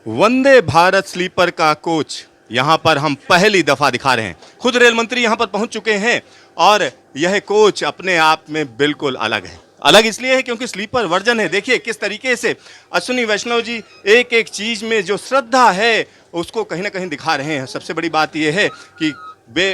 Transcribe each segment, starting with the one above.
वंदे Bharat sleeper का coach यहाँ पर हम पहली दफा दिखा रहे हैं। खुद रेल मंत्री यहाँ पर पहुंच चुके हैं और यह कोच अपने आप में बिल्कुल अलग है। अलग इसलिए है क्योंकि स्लीपर वर्जन है। देखिए किस तरीके से अश्विनी वैष्णव जी एक एक चीज में जो श्रद्धा है उसको कहीं ना कहीं दिखा रहे हैं। सबसे बड़ी बात यह है कि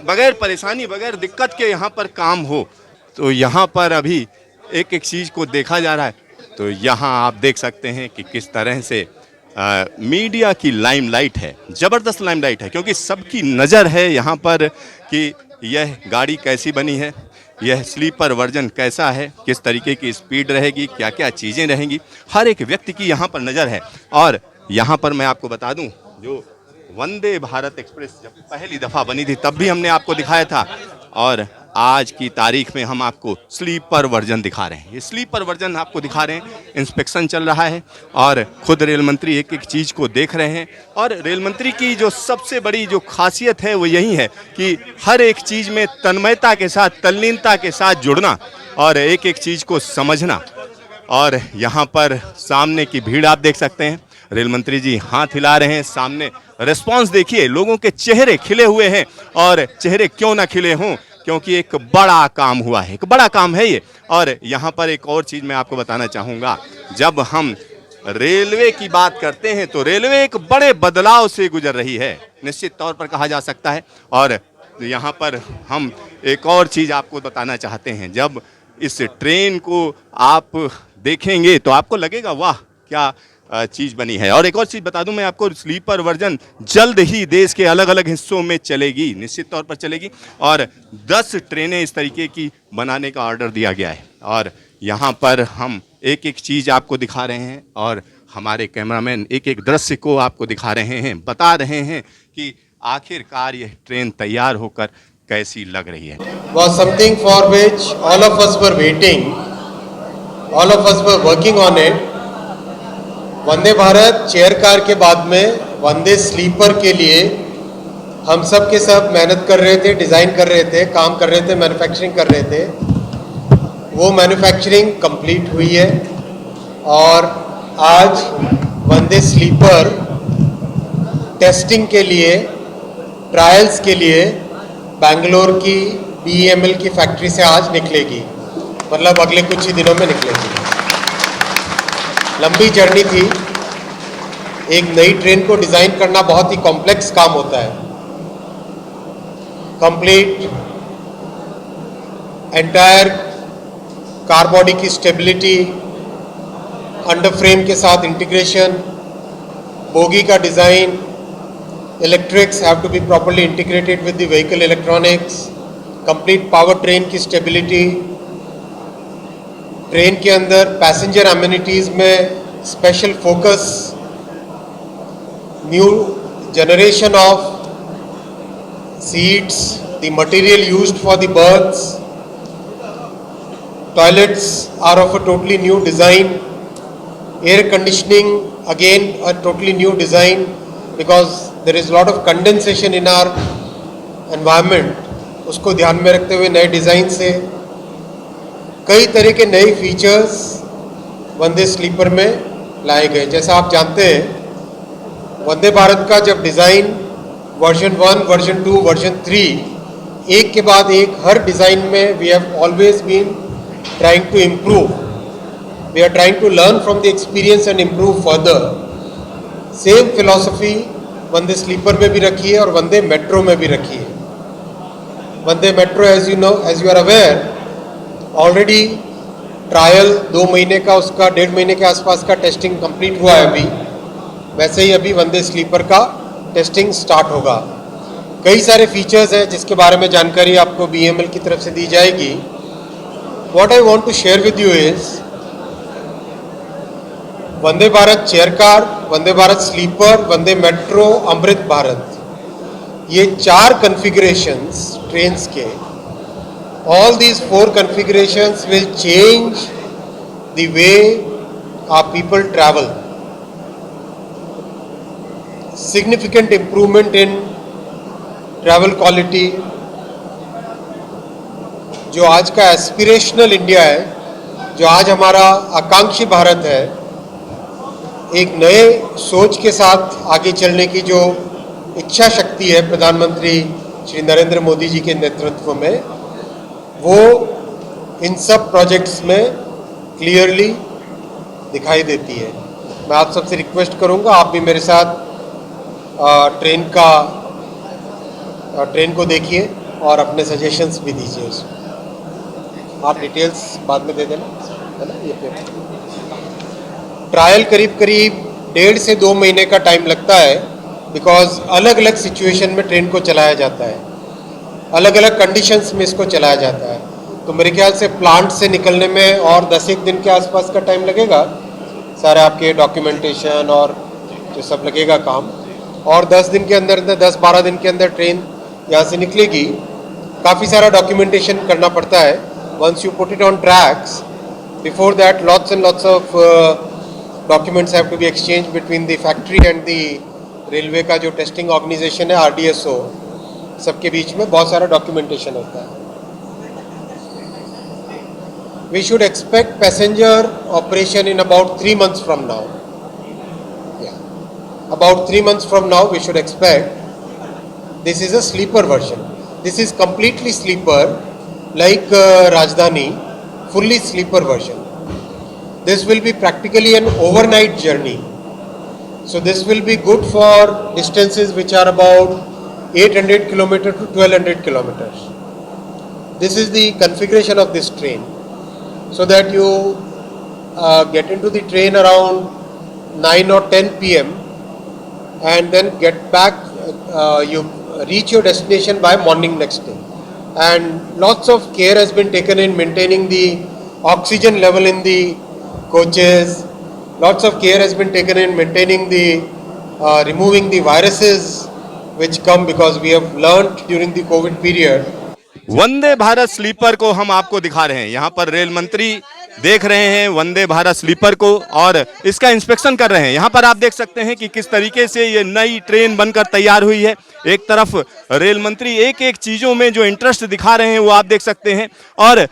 बगैर परेशानी बगैर दिक्कत के यहाँ पर काम हो। तो यहाँ पर अभी एक एक चीज को देखा जा रहा है। तो यहाँ आप देख सकते हैं कि किस तरह से मीडिया की लाइमलाइट है, ज़बरदस्त लाइमलाइट है, क्योंकि सबकी नज़र है यहाँ पर कि यह गाड़ी कैसी बनी है, यह स्लीपर वर्जन कैसा है, किस तरीके की स्पीड रहेगी, क्या क्या चीज़ें रहेंगी, हर एक व्यक्ति की यहाँ पर नज़र है। और यहाँ पर मैं आपको बता दूँ, जो वंदे भारत एक्सप्रेस जब पहली दफ़ा बनी थी तब भी हमने आपको दिखाया था, और आज की तारीख में हम आपको स्लीपर वर्जन दिखा रहे हैं। ये स्लीपर वर्जन आपको दिखा रहे हैं। इंस्पेक्शन चल रहा है और खुद रेल मंत्री एक एक चीज़ को देख रहे हैं। और रेल मंत्री की जो सबसे बड़ी जो खासियत है वो यही है कि हर एक चीज़ में तन्मयता के साथ, तल्लीनता के साथ जुड़ना और एक एक चीज़ को समझना। और यहाँ पर सामने की भीड़ आप देख सकते हैं। रेल मंत्री जी हाथ हिला रहे हैं, सामने रिस्पांस देखिए, लोगों के चेहरे खिले हुए हैं। और चेहरे क्यों ना खिले हों, क्योंकि एक बड़ा काम हुआ है, एक बड़ा काम है ये। और यहाँ पर एक और चीज़ मैं आपको बताना चाहूँगा, जब हम रेलवे की बात करते हैं तो रेलवे एक बड़े बदलाव से गुजर रही है, निश्चित तौर पर कहा जा सकता है। और यहाँ पर हम एक और चीज़ आपको बताना चाहते हैं, जब इस ट्रेन को आप देखेंगे तो आपको लगेगा वाह क्या चीज़ बनी है। और एक और चीज़ बता दूं मैं आपको, स्लीपर वर्जन जल्द ही देश के अलग अलग हिस्सों में चलेगी, निश्चित तौर पर चलेगी। और 10 ट्रेनें इस तरीके की बनाने का ऑर्डर दिया गया है। और यहाँ पर हम एक एक चीज़ आपको दिखा रहे हैं और हमारे कैमरामैन एक एक दृश्य को आपको दिखा रहे हैं, बता रहे हैं कि आखिरकार यह ट्रेन तैयार होकर कैसी लग रही है। Was something for which all of us were waiting, all of us were working on it. Vande Bharat chair car के बाद में वंदे स्लीपर के लिए हम सब के सब मेहनत कर रहे थे, डिज़ाइन कर रहे थे, काम कर रहे थे, मैन्युफैक्चरिंग कर रहे थे। वो मैन्युफैक्चरिंग कंप्लीट हुई है और आज वंदे स्लीपर टेस्टिंग के लिए, ट्रायल्स के लिए बेंगलोर की BEML की फैक्ट्री से आज निकलेगी, मतलब अगले कुछ ही दिनों में निकलेगी। लंबी जर्नी थी। एक नई ट्रेन को डिज़ाइन करना बहुत ही कॉम्प्लेक्स काम होता है। कंप्लीट एंटायर कार बॉडी की स्टेबिलिटी, अंडर फ्रेम के साथ इंटीग्रेशन, बोगी का design, electrics have to be properly integrated with the vehicle electronics, complete power train की स्टेबिलिटी, ट्रेन के अंदर पैसेंजर अम्यूनिटीज़ में special focus, new generation of seats, the material used for the berths, toilets are of a totally new design, air conditioning again a totally new design because there is lot of condensation in our environment. उसको ध्यान में रखते हुए नए design से कई तरह के नए फीचर्स वंदे स्लीपर में लाए गए। जैसा आप जानते हैं, वंदे भारत का जब डिज़ाइन वर्जन 1, वर्जन 2, वर्जन 3 एक के बाद एक हर डिज़ाइन में we have always been trying to improve, we are trying to learn from the experience and improve further. Same philosophy Vande sleeper में भी रखी है और वंदे मेट्रो में भी रखी है। Vande Metro as you know, as you are aware, already trial 2 महीने का, उसका 1.5 महीने के आसपास का टेस्टिंग कंप्लीट हुआ है अभी। वैसे ही अभी वंदे स्लीपर का टेस्टिंग स्टार्ट होगा। कई सारे फीचर्स हैं जिसके बारे में जानकारी आपको BEML की तरफ से दी जाएगी। What I want to share with you is Vande Bharat chair car, Vande Bharat sleeper, Vande Metro, Amrit Bharat, ये 4 कन्फिगरेशंस ट्रेन्स के, all these 4 configurations will change the way our people travel. Significant improvement in travel quality. जो आज का एस्पिरेशनल इंडिया है, जो आज हमारा आकांक्षी भारत है, एक नए सोच के साथ आगे चलने की जो इच्छा शक्ति है प्रधानमंत्री श्री नरेंद्र मोदी जी के नेतृत्व में, वो इन सब प्रोजेक्ट्स में क्लियरली दिखाई देती है। मैं आप सबसे रिक्वेस्ट करूंगा, आप भी मेरे साथ ट्रेन को देखिए और अपने सजेशंस भी दीजिए उसमें। आप डिटेल्स बाद में दे देना, है ना। ये पेपर ट्रायल करीब 1.5 से 2 महीने का टाइम लगता है, बिकॉज अलग अलग सिचुएशन में ट्रेन को चलाया जाता है, अलग अलग कंडीशंस में इसको चलाया जाता है। तो मेरे ख्याल से प्लांट से निकलने में और 10-1 दिन के आसपास का टाइम लगेगा, सारे आपके डॉक्यूमेंटेशन और जो सब लगेगा काम, और 10 दिन के अंदर 10-12 दिन के अंदर ट्रेन यहाँ से निकलेगी। काफ़ी सारा डॉक्यूमेंटेशन करना पड़ता है once you put it on tracks. Before that lots and lots of documents have to be exchange between the factory and the railway का जो टेस्टिंग ऑर्गेनाइजेशन है RDSO, सबके बीच में बहुत सारा डॉक्यूमेंटेशन होता है। We should expect passenger operation in about 3 months from now. Yeah, about 3 months from now we should expect. This is a sleeper version. This is completely sleeper, like Rajdhani, fully sleeper version. This will be practically an overnight journey. So this will be good for distances which are about 800 kilometers to 1200 kilometers. This is the configuration of this train. So that you get into the train around 9 or 10 p.m. and then get back, you reach your destination by morning next day. And lots of care has been taken in maintaining the oxygen level in the coaches. Lots of care has been taken in maintaining the removing the viruses which come, because we have learnt during the COVID period. Vande Bharat sleeper को हम आपको दिखा रहे हैं। यहाँ पर rail मंत्री देख रहे हैं वंदे भारत स्लीपर को और इसका इंस्पेक्शन कर रहे हैं। यहाँ पर आप देख सकते हैं कि किस तरीके से ये नई ट्रेन बनकर तैयार हुई है। एक तरफ रेल मंत्री एक एक चीज़ों में जो इंटरेस्ट दिखा रहे हैं वो आप देख सकते हैं, और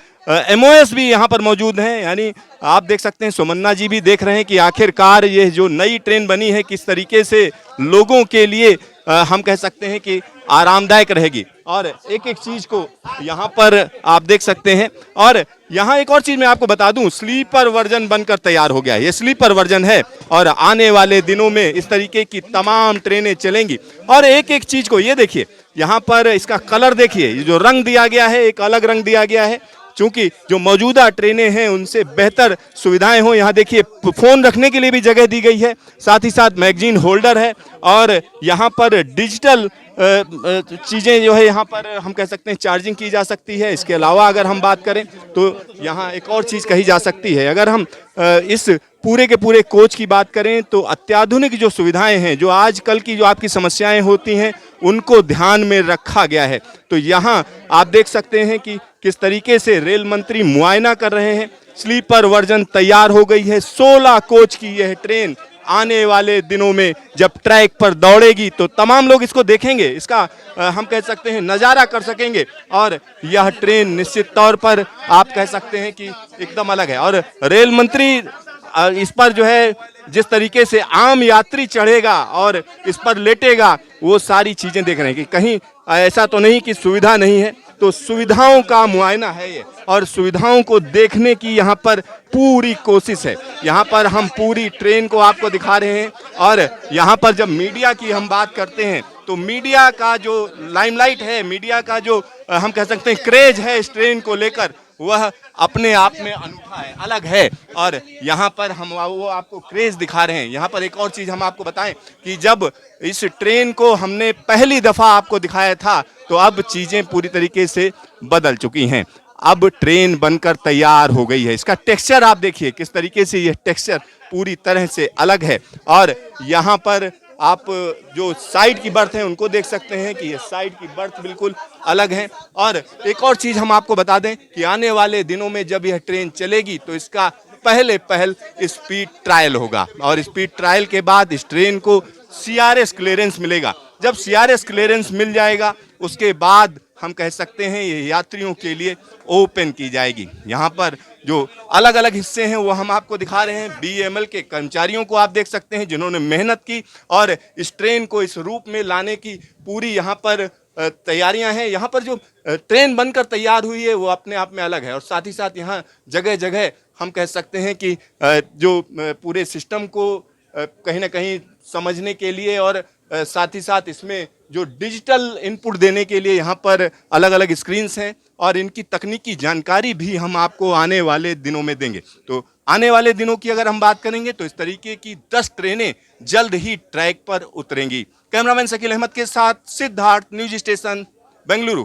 MOS भी यहाँ पर मौजूद हैं। यानी आप देख सकते हैं सोमन्ना जी भी देख रहे हैं कि आखिरकार ये जो नई ट्रेन बनी है किस तरीके से लोगों के लिए हम कह सकते हैं कि आरामदायक रहेगी, और एक एक चीज को यहाँ पर आप देख सकते हैं। और यहाँ एक और चीज मैं आपको बता दूं, स्लीपर वर्जन बनकर तैयार हो गया है। ये स्लीपर वर्जन है और आने वाले दिनों में इस तरीके की तमाम ट्रेनें चलेंगी। और एक एक चीज को ये देखिए, यहाँ पर इसका कलर देखिए, ये जो रंग दिया गया है एक अलग रंग दिया गया है, चूंकि जो मौजूदा ट्रेनें हैं उनसे बेहतर सुविधाएं हो। यहाँ देखिए फ़ोन रखने के लिए भी जगह दी गई है, साथ ही साथ मैगजीन होल्डर है, और यहाँ पर डिजिटल चीज़ें जो है यहाँ पर हम कह सकते हैं चार्जिंग की जा सकती है। इसके अलावा अगर हम बात करें तो यहाँ एक और चीज़ कही जा सकती है, अगर हम इस पूरे के पूरे कोच की बात करें तो अत्याधुनिक जो सुविधाएं हैं, जो आजकल की जो आपकी समस्याएं होती हैं उनको ध्यान में रखा गया है। तो यहाँ आप देख सकते हैं कि किस तरीके से रेल मंत्री मुआयना कर रहे हैं। स्लीपर वर्जन तैयार हो गई है। 16 कोच की यह ट्रेन आने वाले दिनों में जब ट्रैक पर दौड़ेगी तो तमाम लोग इसको देखेंगे, इसका हम कह सकते हैं नज़ारा कर सकेंगे, और यह ट्रेन निश्चित तौर पर आप कह सकते हैं कि एकदम अलग है। और रेल मंत्री इस पर जो है जिस तरीके से आम यात्री चढ़ेगा और इस पर लेटेगा, वो सारी चीज़ें देख रहे हैं कि कहीं ऐसा तो नहीं कि सुविधा नहीं है। तो सुविधाओं का मुआयना है ये, और सुविधाओं को देखने की यहाँ पर पूरी कोशिश है। यहाँ पर हम पूरी ट्रेन को आपको दिखा रहे हैं, और यहाँ पर जब मीडिया की हम बात करते हैं तो मीडिया का जो लाइमलाइट है, मीडिया का जो हम कह सकते हैं क्रेज है इस ट्रेन को लेकर, वह अपने आप में अनूठा है, अलग है। और यहाँ पर हम वो आपको क्रेज दिखा रहे हैं। यहाँ पर एक और चीज़ हम आपको बताएं कि जब इस ट्रेन को हमने पहली दफ़ा आपको दिखाया था तो अब चीज़ें पूरी तरीके से बदल चुकी हैं। अब ट्रेन बनकर तैयार हो गई है। इसका टेक्सचर आप देखिए किस तरीके से यह टेक्सचर पूरी तरह से अलग है। और यहाँ पर आप जो साइड की बर्थ है उनको देख सकते हैं कि ये साइड की बर्थ बिल्कुल अलग है। और एक और चीज़ हम आपको बता दें कि आने वाले दिनों में जब यह ट्रेन चलेगी तो इसका पहल स्पीड ट्रायल होगा, और स्पीड ट्रायल के बाद इस ट्रेन को CRS क्लियरेंस मिलेगा। जब CRS क्लियरेंस मिल जाएगा उसके बाद हम कह सकते हैं ये यात्रियों के लिए ओपन की जाएगी। यहाँ पर जो अलग अलग हिस्से हैं वो हम आपको दिखा रहे हैं। बीईएमएल के कर्मचारियों को आप देख सकते हैं जिन्होंने मेहनत की और इस ट्रेन को इस रूप में लाने की पूरी यहाँ पर तैयारियां हैं। यहाँ पर जो ट्रेन बनकर तैयार हुई है वो अपने आप में अलग है और साथ ही साथ यहाँ जगह जगह हम कह सकते हैं कि जो पूरे सिस्टम को कहीं ना कहीं समझने के लिए और साथ ही साथ इसमें जो डिजिटल इनपुट देने के लिए यहाँ पर अलग अलग स्क्रीन्स हैं और इनकी तकनीकी जानकारी भी हम आपको आने वाले दिनों में देंगे। तो आने वाले दिनों की अगर हम बात करेंगे तो इस तरीके की 10 ट्रेनें जल्द ही ट्रैक पर उतरेंगी। कैमरामैन शकील अहमद के साथ सिद्धार्थ, न्यूज स्टेशन, बेंगलुरु।